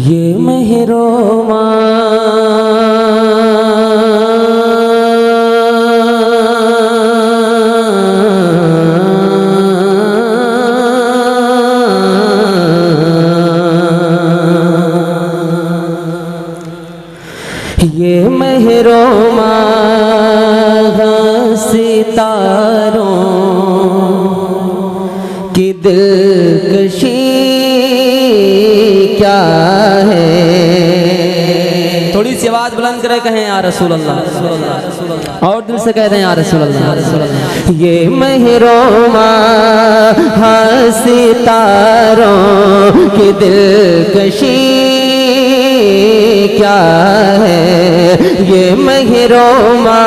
ये मेहरोमा ये मेहरोमा सितारों की दिलकशी क्या है। थोड़ी सी आवाज बुलंद करे कहें या रसूल अल्लाह, और दिल से कह दें या रसूल अल्लाह। ये मेहरोमा सितारों की दिलकशी क्या है। ये मेहरोमा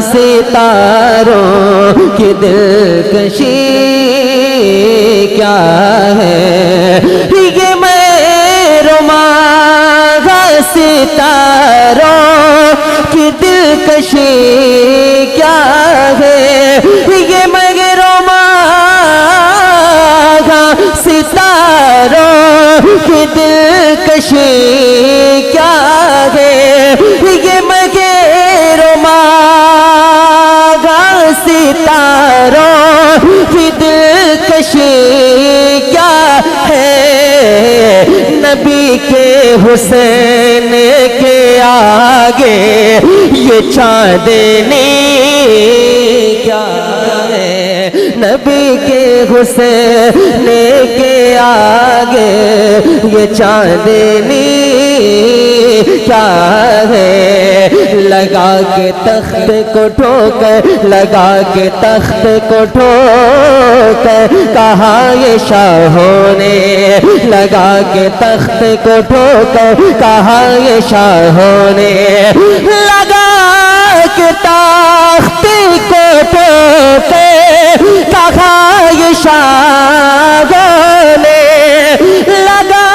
सितारों की दिलकशी क्या है। ये मेहरोमा सितारों की दिलकशी क्या है। ये मेहरोमा सितारों की दिलकशी क्या है। ये मेहरोमा सितारों की दिलकशी क्या है। नबी के हुसैन के आगे ये चांदनी क्या है। नबी के हुसैन के आगे ये चांदनी क्या है। लगा के तख्त को ठोकर, लगा के तख्त को ठोकर कहा ये शाहों ने। लगा के तख्त को ठोकर कहा ये शाहों ने। लगा के तख्त को ठोकर कहा ये शाहों ने। लगा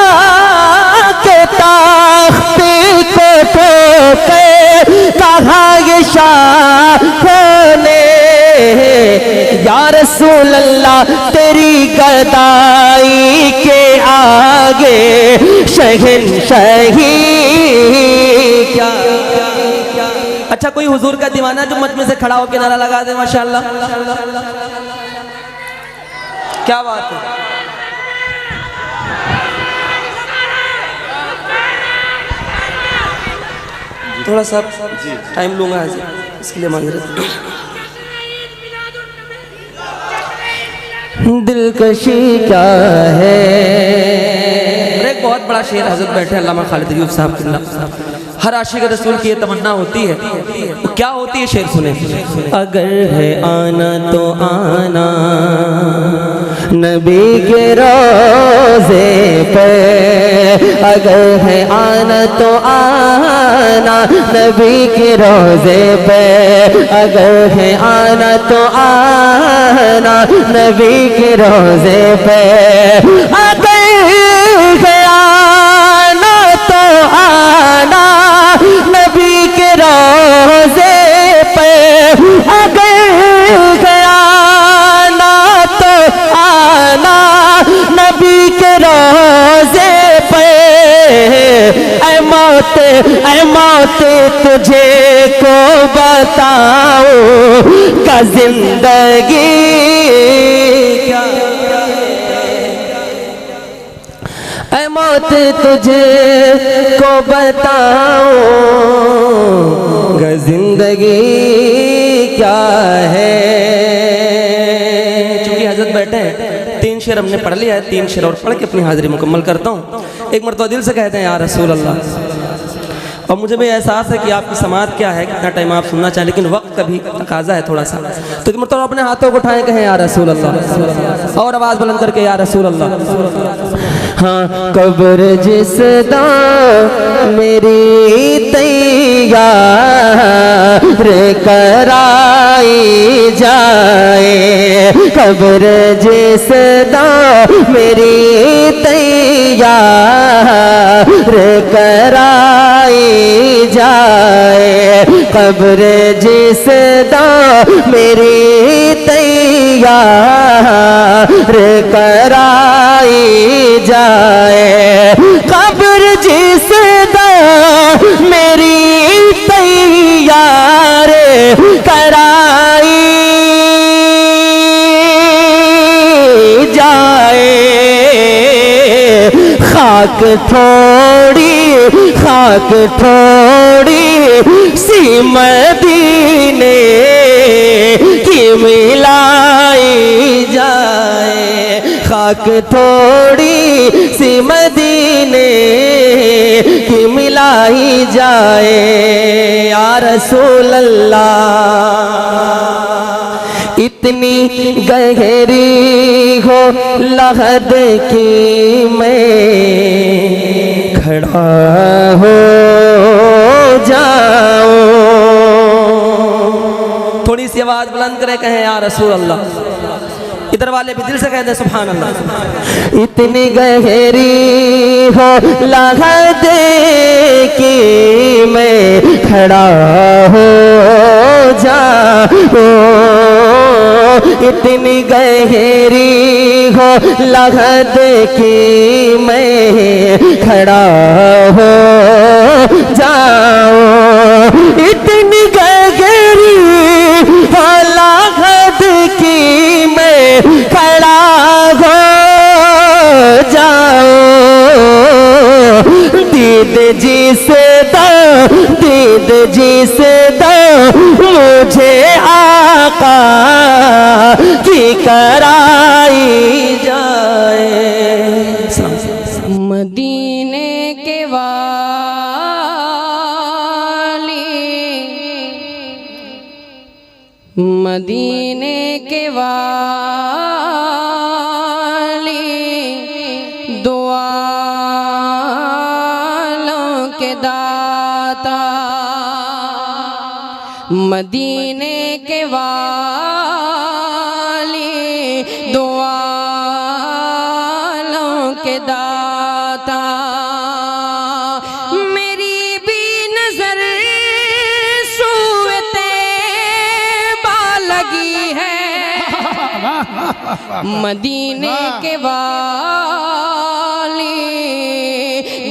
के तख्त को ठोकर कहा ये शाहों ने। या रसूल अल्लाह तेरी गदाई के आगे शहंशाही क्या। अच्छा कोई हुजूर का दीवाना जो मजमे से खड़ा होकर नारा लगा दे माशाअल्लाह। क्या बात है। थोड़ा सा टाइम लूंगा इसके लिए माजरत। दिलकशी क्या है। एक बहुत बड़ा शेर हजरत बैठे अल्लामा खालिद अय्यूब साहब के। हर आशिक रसूल की ये तमन्ना होती है। क्या होती है शेर सुने। अगर है आना तो आना नबी के रोज़े पे। अगर है आना तो आना नबी के रोज़े पे। अगर है आना तो आना नबी के रोज़े पे। अगर है आना तो आना नबी के रोज़े पे। अगर आना तो आना नबी के रोज़े पे। ऐ मौत तुझे को बताओ का जिंदगी क्या। ऐ मौत तुझे को बताओ गा जिंदगी क्या है। चूंकि हजरत बैठे हैं 3 शेर हमने पढ़ लिया है। 3 शेर और पढ़ के अपनी हाजिरी मुकम्मल करता हूँ। एक मरतबा दिल से कहते हैं या रसूल अल्लाह। और मुझे भी एहसास है कि आपकी समात क्या है, कितना टाइम आप सुनना चाहें, लेकिन वक्त का भी तकाजा है थोड़ा सा। तो मतलब अपने हाथों को उठाएं कहें या रसूल अल्लाह, और आवाज़ बुलंद करके या रसूल अल्लाह। हाँ कब्र जिसदा मेरी तैयार कराई जाए। कब्र जिसदा मेरी तैयार कराई जाए। कब्र जिसदा मेरी तैयार कराई जाए। खाक थोड़ी सी मदीने की मिलाई जाए, खाक थोड़ी सी मदीने की मिलाई जाए। या रसूल अल्लाह इतनी गहरी हो लहद की मैं खड़ा हो जाऊं। थोड़ी सी आवाज बुलंद करे कहें या रसूल अल्लाह। इधर वाले भी दिल से कहते हैं सुभान अल्लाह। इतनी गहरी हो लहद की मैं खड़ा हो जाऊं, इतनी गहरी हो लहद की मैं खड़ा हो जाऊं, इतनी गहरी हो लहद की मैं खड़ा हो जाऊं। दीद जी से दो मुझे आका की कराई जाए। मदीने के वाली, मदीने के वाली, दो आलों के दाता, मदीने के वाली, दो आलों के दाता, मेरी भी नजर सूरते बा लगी है, मदीने के वाली,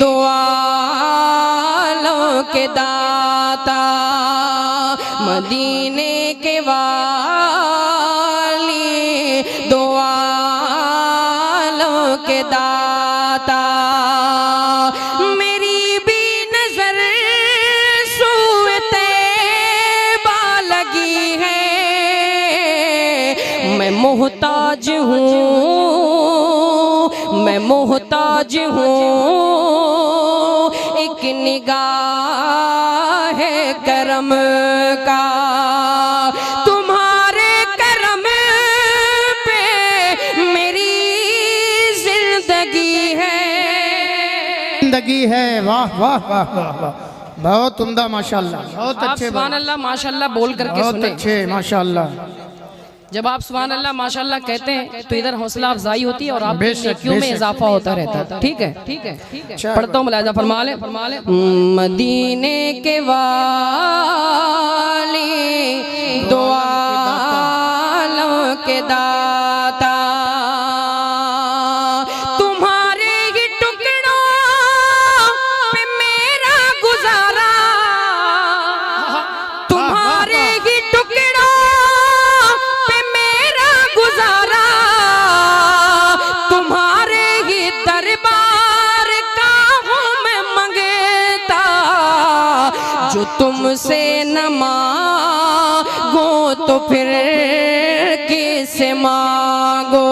दो आलों के दाता, मदीने के वाली, दो आलों के दाता, मेरी भी नजर सूरते बा लगी है, मैं मोहताज हूँ, मैं मोहताज हूँ एक निगाह है करम का, तुम्हारे करम पे मेरी जिंदगी है, जिंदगी है। वाह वाह वाह वाह वाह, बहुत उम्दा माशाल्लाह, बहुत आप अच्छे, सुभान अल्लाह माशाल्लाह बोल करके बहुत सुने। अच्छे माशाल्लाह। जब आप सुभान अल्लाह माशाल्लाह कहते हैं तो इधर हौसला अफजाई होती है और आपकी बेशक, नेकियों में बेशक। इजाफा होता रहता है। ठीक है, ठीक है, ठीक है। पढ़ता हूँ, मुलाहिजा फरमा ले। मदीने के वाली, दो आलों के दाता, तुम्हारे ही टुकड़ों पे मेरा गुजारा, तुम्हारे ही टुकड़ों पे मेरा गुजारा, तुम्हारे ही दरबार का हूँ मैं मंगता, जो तुमसे न मांगो तो फिर किससे मांगो,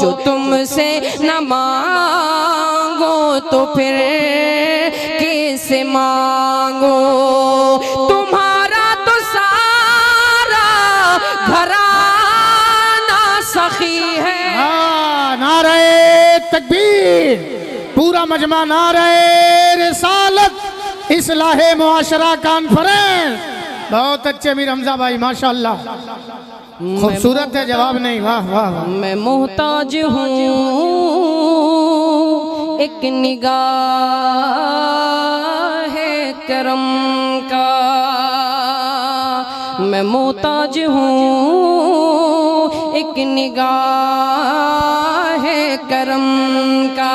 जो तुमसे न मांगो तो फिर किससे मांगो, तुम्हारा तो सारा घराना सखी है। नारे तकबीर, पूरा मजमा नारे रिसालत इस्लाहे मुआशरा कॉन्फ्रेंस। बहुत अच्छे मीर हमजा भाई माशाल्लाह, खूबसूरत है, जवाब नहीं। वाह वाह वाह। मैं मोहताज हूँ एक निगाह है करम का, मैं मोहताज हूँ एक निगाह है करम का।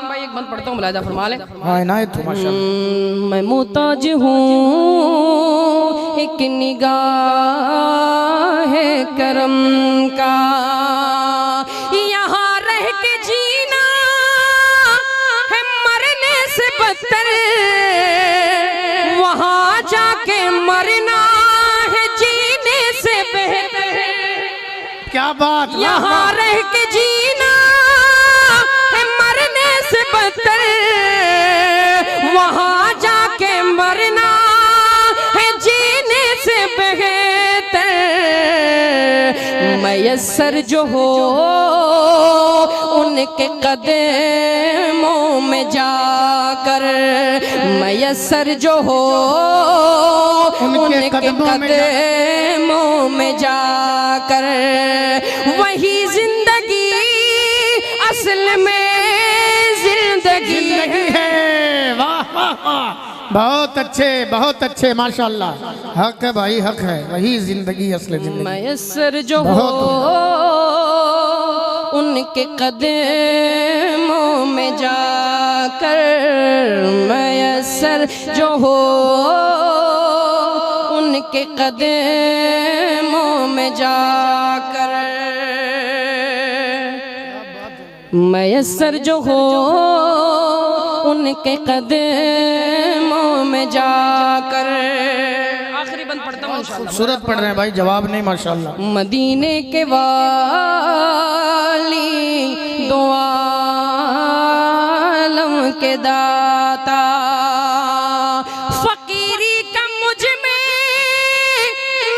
भाई एक बंद पढ़ता हूँ, मुलाहिजा फरमा ले। हाँ इनायत हो माशाल्लाह। मैं मोहताज हूँ एक निगाह है करम का, यहाँ रह के जीना बदतर वहां जाके मरना है जीने से बेहतर। क्या बात, यहाँ रह के जीना है मरने से बदतर, वहां जाके मरना है जीने से बेहतर। मयस्सर जो हो उनके कदमों में जाकर, मयस्सर जो हो उनके कदमों में जाकर, वही जिंदगी असल में जिंदगी है। वाह वाह वाह, बहुत अच्छे माशाल्लाह। हक है भाई, हक है, वही जिंदगी असल जिंदगी। मयस्सर जो हो उनके कदमों में जाकर, मयस्सर जो हो उनके कदमों में जाकर, मयस्सर जो हो उनके कदमों में जाकर। आखिरी बंद पढ़ता हूँ इंशाअल्लाह। खूबसूरत पढ़ रहे हैं भाई, जवाब नहीं माशाल्लाह। मदीने के वाली दो आलम के दाता, फकीरी का मुझ में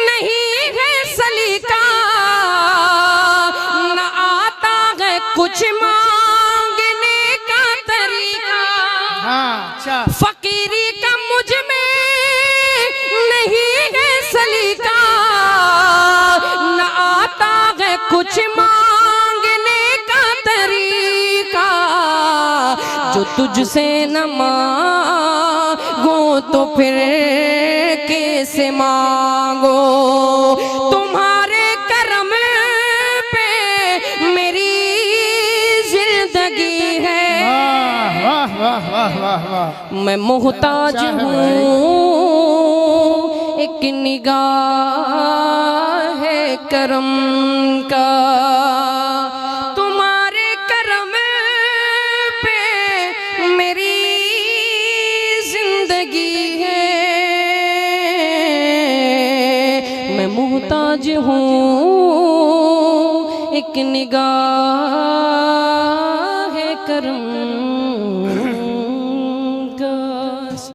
नहीं है सलीका, न आता है कुछ मांगने का तरीका। हाँ, अच्छा। फकीरी का मुझ में नहीं है सलीका, न आता है कुछ मांगने का तरीका। जो तुझसे न मांगो तो फिर कैसे मांगो, तुम्हारे करम पे मेरी जिंदगी है। वाह वाह वाह वाह वाह। मैं मोहताज हूँ एक निगाह है करम का, तुम्हारे करम पे मेरी जिंदगी है। मैं मोहताज हूँ एक निगाह